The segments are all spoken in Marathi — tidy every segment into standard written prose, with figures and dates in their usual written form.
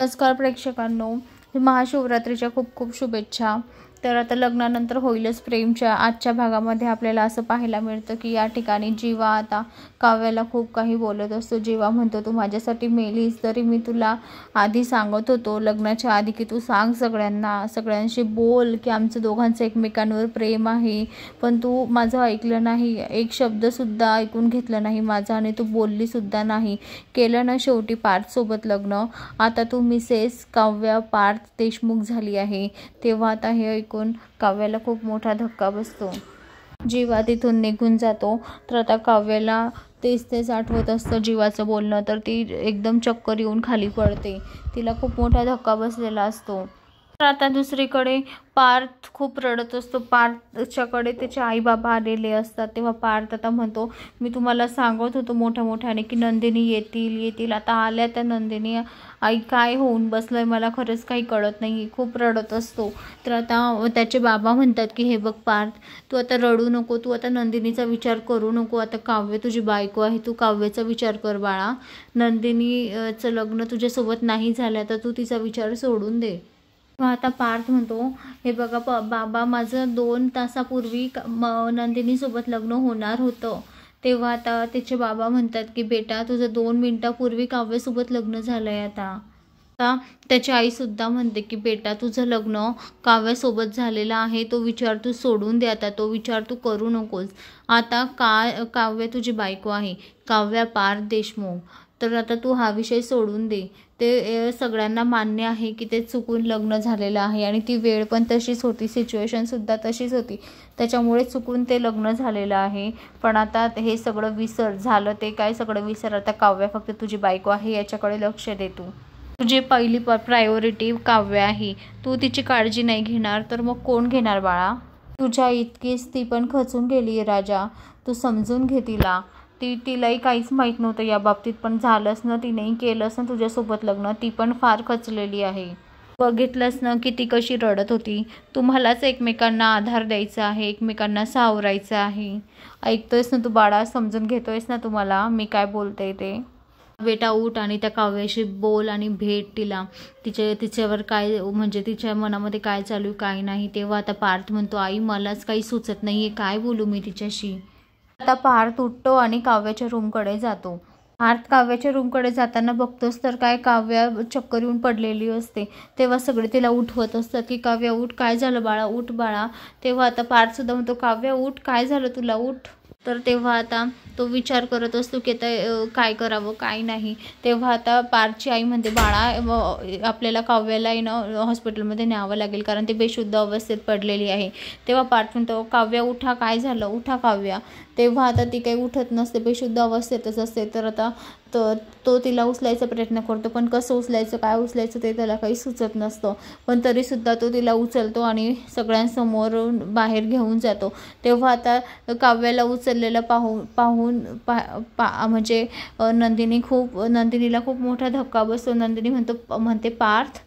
नमस्कार प्रेक्षकांनो, महाशिवरात्रीच्या खूप खूप शुभेच्छा। तर आता लग्नानंतर होईलच प्रेमच्या आजच्या भागामध्ये आपल्याला असं पाहायला मिळतं की या ठिकाणी जीवा आता काव्याला खूप काही बोलत असतो। जीवा म्हणतो, तू माझ्यासाठी मेलीस तरी मी तुला आधी सांगत होतो लग्नाच्या आधी की तू सांग सगळ्यांशी बोल की आमचं दोघांचं एकमेकांवर प्रेम आहे, पण तू माझं ऐकलं नाही, एक शब्दसुद्धा ऐकून घेतलं नाही माझा आणि तू बोललीसुद्धा नाही। केलं ना शेवटी पार्थसोबत लग्न, आता तू मिसेस काव्या पार्थ देशमुख झाली आहे। तेव्हा आता हे काव्याला खूप मोठा धक्का बसतो। जीवा तिथून निघून जातो। तर आता काव्याला तेच आठवत असतं जीवाचं बोलणं, तर ती एकदम चक्कर येऊन खाली पडते, तिला खूप मोठा धक्का बसलेला असतो। तर आता दुसरीकडे पार्थ खूप रडत असतो। पार्थच्याकडे त्याचे आई बाबा आलेले असतात। तेव्हा पार्थ आता म्हणतो, मी तुम्हाला सांगत होतो मोठ्याने की नंदिनी येतील। आता आल्या त्या नंदिनी, आई काय होऊन बसलंय मला खरंच काही कळत नाही, खूप रडत असतो। तर आता त्याचे बाबा म्हणतात की हे बघ पार्थ, तू आता रडू नको, तू आता नंदिनीचा विचार करू नको, आता काव्य तुझी बायको आहे, तू काव्याचा विचार कर बाळा। नंदिनीचं लग्न तुझ्यासोबत नाही झालं तर तू तिचा विचार सोडून दे। आता पार्थ म्हणतो, हे बघा बाबा, माझं 2 तासापूर्वी नंदिनीसोबत लग्न होणार होतं। तेव्हा आता त्याचे बाबा म्हणतात की बेटा, तुझं 2 मिनिटापूर्वी काव्यासोबत लग्न झालंय। आता त्याची आईसुद्धा म्हणते की बेटा, तुझं लग्न काव्यासोबत झालेलं आहे, तो विचार तू सोडून दे, आता तो विचार तू करू नकोस। आता काव्य तुझी बायको आहे, काव्या पार्थ देशमुख, तर आता तू हा विषय सोडून दे। ते सगळ्यांना मान्य आहे की ते चुकून लग्न झालेलं आहे आणि ती वेळ पण तशीच होती, सिच्युएशनसुद्धा तशीच होती, त्याच्यामुळे चुकून ते लग्न झालेलं आहे। पण आता हे सगळं विसर, झालं ते काय सगळं विसर, आता काव्या फक्त तुझी बायको आहे याच्याकडे लक्ष दे। तुझी पहिली प्रायोरिटी काव्य आहे, तू तिची काळजी नाही घेणार तर मग कोण घेणार बाळा? तुझ्या इतकीच ती पण खचून गेली राजा, तू समजून घे तिला। तिलाही काहीच माहीत नव्हतं या बाबतीत, पण झालंच ना, तिनेही केलंच ना तुझ्यासोबत लग्न, ती पण फार खचलेली आहे। बघितलंच ना की ती कशी रडत होती। तुम्हालाच एकमेकांना आधार द्यायचा आहे, एकमेकांना सावरायचं आहे। ऐकतोयस ना तू बाळा, समजून घेतोयस ना तुम्हाला मी काय बोलते ते? बेटा उठ आणि त्या काव्याशी बोल आणि भेट तिला, तिच्यावर काय म्हणजे तिच्या मनामध्ये काय चालू काय नाही। तेव्हा आता पार्थ म्हणतो, आई मलाच काही सुचत नाहीये, काय बोलू मी तिच्याशी? आता पार्थ उठतो आणि काव्याच्या रूमकडे जातो। पार्थ काव्याच्या रूमकडे जाताना बघतोस तर काय काव्या चक्कर येऊन पडलेली असते। तेव्हा सगळे तिला उठवत असतात की काव्या उठ, काय झालं बाळा, उठ बाळा। तेव्हा आता पार्थ सुद्धा म्हणतो, काव्या उठ, काय झालं तुला, उठ। तर तेव्हा आता तो विचार करत असतो की आता काय करावं काय नाही। तेव्हा आता पार्थची आई म्हणते, बाळा आपल्याला काव्याला हॉस्पिटलमध्ये न्यावं लागेल, कारण ती बेशुद्ध अवस्थेत पडलेली आहे। तेव्हा पार्थ म्हणतो, काव्या उठा, काय झालं, उठा काव्या। तेव्हा आता ती काही उठत नसते, बेशुद्ध अवस्थेतच असते। तर आता तो तिला उचलायचा प्रयत्न करतो, पण कसं उचलायचं काय उचलायचं ते त्याला काही सुचत नसतं, पण तरीसुद्धा तो तिला उचलतो आणि सगळ्यांसमोर बाहेर घेऊन जातो। तेव्हा आता काव्याला उचललेलं पाहून म्हणजे नंदिनीला खूप मोठा धक्का बसतो। नंदिनी म्हणते पार्थ,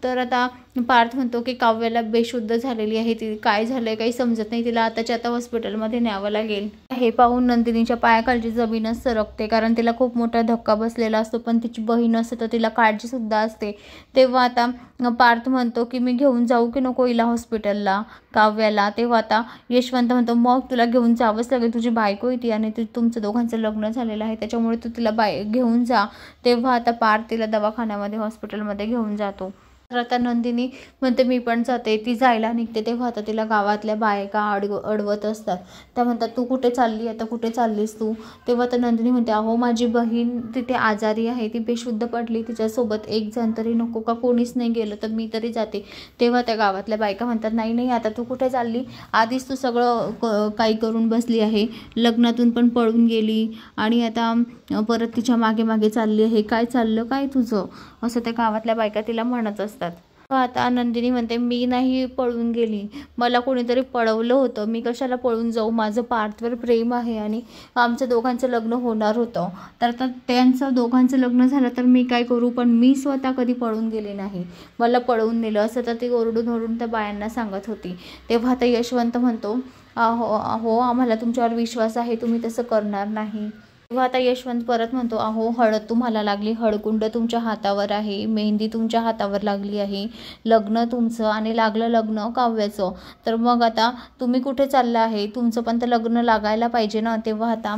तर आता पार्थ म्हणतो की काव्याला बेशुद्ध झालेली आहे, ती काय झालंय काही समजत नाही, तिला आताच्या आता हॉस्पिटलमध्ये न्यावं लागेल। हे पाहून नंदिनीच्या पायाखालची जमीनच सरकते, कारण तिला खूप मोठा धक्का बसलेला असतो, पण तिची बहीण असते तर तिला काळजी सुद्धा असते। तेव्हा आता पार्थ म्हणतो की मी घेऊन जाऊ की नको हिला हॉस्पिटलला काव्याला? तेव्हा आता यशवंत म्हणतो, मग तुला घेऊन जावंच लागेल, तुझी बायको येते आणि तुमचं दोघांचं लग्न झालेलं आहे, त्याच्यामुळे तू तिला घेऊन जा। तेव्हा आता पार्थ तिला दवाखान्यामध्ये हॉस्पिटलमध्ये घेऊन जातो। तर आता नंदिनी म्हणते मी पण जाते, ती जायला निघते। तेव्हा आता तिला गावातल्या बायका अडवत असतात, त्या म्हणतात तू कुठे चालली, आता कुठे चाललीस तू? तेव्हा तर नंदिनी म्हणते, अहो माझी बहीण तिथे आजारी आहे, ती बेशुद्ध पडली, तिच्यासोबत एक जण तरी नको का, कोणीच नाही गेलं तर मी तरी जाते। तेव्हा त्या गावातल्या बायका म्हणतात, नाही आता तू कुठे चालली, आधीच तू सगळं काही करून बसली आहे, लग्नातून पण पळून गेली आणि आता परत तिच्या मागे चालली आहे, काय चाललं काय तुझं, असं त्या गावातल्या बायका तिला म्हणत असतात। आता नंदिनी म्हणते, मी नाही पळून गेली, मला कोणीतरी पळवलं होतं, मी कशाला पळून जाऊ, माझं पार्थवर प्रेम आहे आणि आमचं दोघांचं लग्न होणार होतं, तर आता त्यांचं दोघांचं लग्न झालं तर मी काय करू, पण मी स्वतः कधी पळून गेले नाही, मला पळवून नेलं, असं तर ती ओरडून त्या बायांना सांगत होती। तेव्हा आता यशवंत म्हणतो, हो आम्हाला तुमच्यावर विश्वास आहे, तुम्ही तसं करणार नाही। तेव्हा आता यशवंत परत म्हणतो, अहो हळद तुम्हाला लागली, हळकुंड तुमच्या हातावर आहे, मेहंदी तुमच्या हातावर लागली आहे, लग्न तुमचं आणि लागलं लग्न काव्याचं, तर मग आता तुम्ही कुठे चालला आहे, तुमचं पण तर लग्न लागायला पाहिजे ना. तेव्हा आता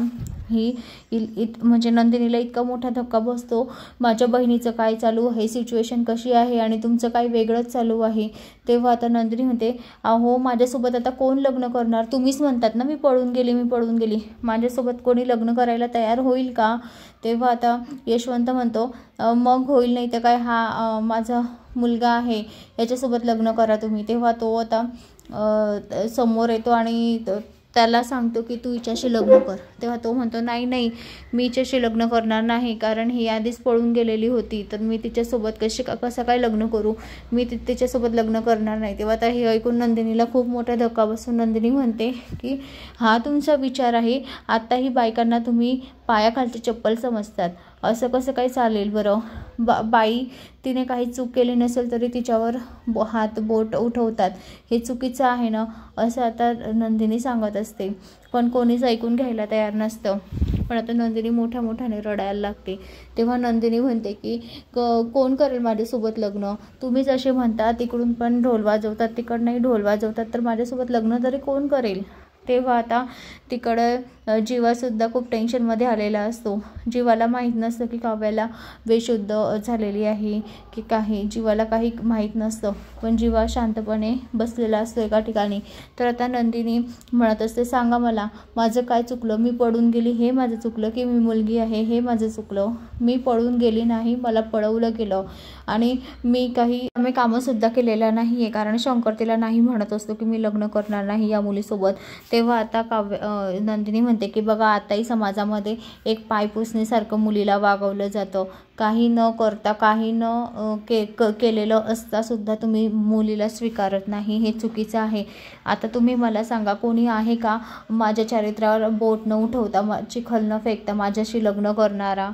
म्हणजे नंदिनीला इतका मोठा धक्का बसतो, माझ्या बहिणीचं काय चालू आहे, सिच्युएशन कशी आहे आणि तुमचं काही वेगळंच चालू आहे. तेव्हा आता नंदिनी म्हणते, अहो माझ्यासोबत आता कोण लग्न करणार, तुम्हीच म्हणतात ना मी पळून गेली, माझ्यासोबत कोणी लग्न करायला तयार होईल का. तेव्हा आता यशवंत म्हणतो, मग होईल, नाही तर काय, हा माझा मुलगा आहे, याच्यासोबत लग्न करा तुम्ही. तेव्हा तो आता समोर येतो आणि त्याला सांगतो की तू हिच्याशी लग्न कर. तेव्हा तो म्हणतो, नाही मी हिच्याशी लग्न करणार नाही, कारण ही आधीच पळून गेलेली होती, तर मी तिच्यासोबत कसं काय लग्न करू, मी तिच्यासोबत लग्न करणार नाही. तेव्हा आता हे ऐकून नंदिनीला खूप मोठा धक्का बसून नंदिनी म्हणते की हा तुमचा विचार आहे, आत्ताही बायकांना तुम्ही पायाखालची चप्पल समजतात, असं कसं काय चालेल बरं. बाई तिने काही चूक केली नसेल तरी तिच्यावर हात बोट उठवतात, हे चुकीचं आहे ना, असं आता नंदिनी सांगत असते. पण कोणीच ऐकून घ्यायला तयार नसतं. पण आता नंदिनी मोठ्याने रडायला लागते. तेव्हा नंदिनी म्हणते की कोण करेल माझ्यासोबत लग्न, तुम्हीच असे म्हणता, तिकडून पण ढोल वाजवतात, तिकडनंही ढोल वाजवतात, तर माझ्यासोबत लग्न तरी कोण करेल. तेव्हा आता तिकडं जीवासुद्धा खूप टेन्शनमध्ये आलेला असतो. जीवाला माहीत नसतं की काव्याला बेशुद्ध झालेली आहे की काही, जीवाला काही माहीत नसतं. पण जीवा शांतपणे बसलेला असतो एका ठिकाणी. तर आता नंदिनी म्हणत असते, सांगा मला माझं काय चुकलं, मी पळून गेली हे माझं चुकलं की मी मुलगी आहे हे माझं चुकलं. मी पळून गेली नाही, मला पळवलं गेलं आणि मी कामंसुद्धा केलेलं नाही आहे, कारण शंकर तिला नाही म्हणत असतो की मी लग्न करणार नाही या मुलीसोबत. तेव्हा आता नंदिनी म्हणते की बघा, आताही समाजामध्ये एक पायपुसणीसारखं मुलीला वागवलं जातं, काही न करता, काही न केलेलं असता सुद्धा तुम्ही मुलीला स्वीकारत नाही, हे चुकीचं आहे. आता तुम्ही मला सांगा, कोणी आहे का माझ्या चारित्र्यावर बोट न उठवता, चिखल न फेकता माझ्याशी लग्न करणारा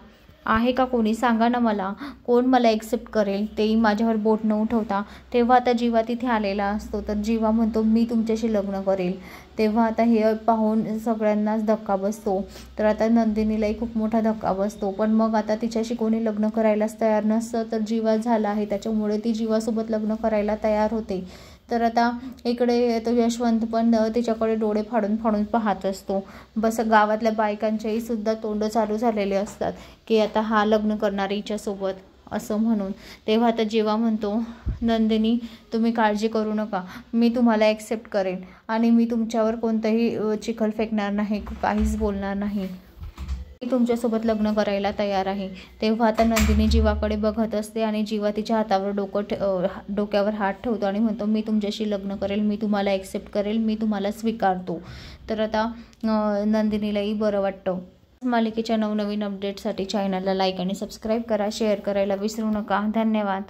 आहे का कोणी, सांगा ना मला, कोण मला एक्सेप्ट करेल, तेही माझ्यावर बोट न उठवता. तेव्हा आता जीवा तिथे आलेला असतो. तर जीवा म्हणतो, मी तुमच्याशी लग्न करेल. तेव्हा आता हे पाहून सगळ्यांनाच धक्का बसतो. तर आता नंदिनीलाही खूप मोठा धक्का बसतो. पण मग आता तिच्याशी कोणी लग्न करायलाच तयार नसतं, तर जीवा झाला आहे, त्याच्यामुळे ती जीवासोबत लग्न करायला तयार होते. तर आता इकडे तो यशवंत पण तिच्याकडे डोळे फाडून पाहत असतो. बस गावातल्या बायकांच्याही सुद्धा तोंड चालू झालेले असतात की आता हा लग्न करणार हिच्यासोबत असं म्हणून. तेव्हा आता जीवा म्हणतो, नंदिनी तुम्ही काळजी करू नका, मी तुम्हाला ॲक्सेप्ट करेन आणि मी तुमच्यावर कोणतंही चिखल फेकणार नाही, काहीच बोलणार नाही, मी तुमच्यासोबत लग्न करायला तयार आहे. तेव्हा आता नंदिनी जीवाकडे बघत असते आणि जीवा तिच्या हातावर डोक्यावर हात ठेवतो आणि म्हणतो, मी तुमच्याशी लग्न करेल, मी तुम्हाला ॲक्सेप्ट करेल, मी तुम्हाला स्वीकारतो. तर आता नंदिनीलाही बरं वाटतं. मालिकेच्या नवनवीन अपडेटसाठी चॅनलला लाईक आणि सबस्क्राईब करा, शेअर करायला विसरू नका. धन्यवाद.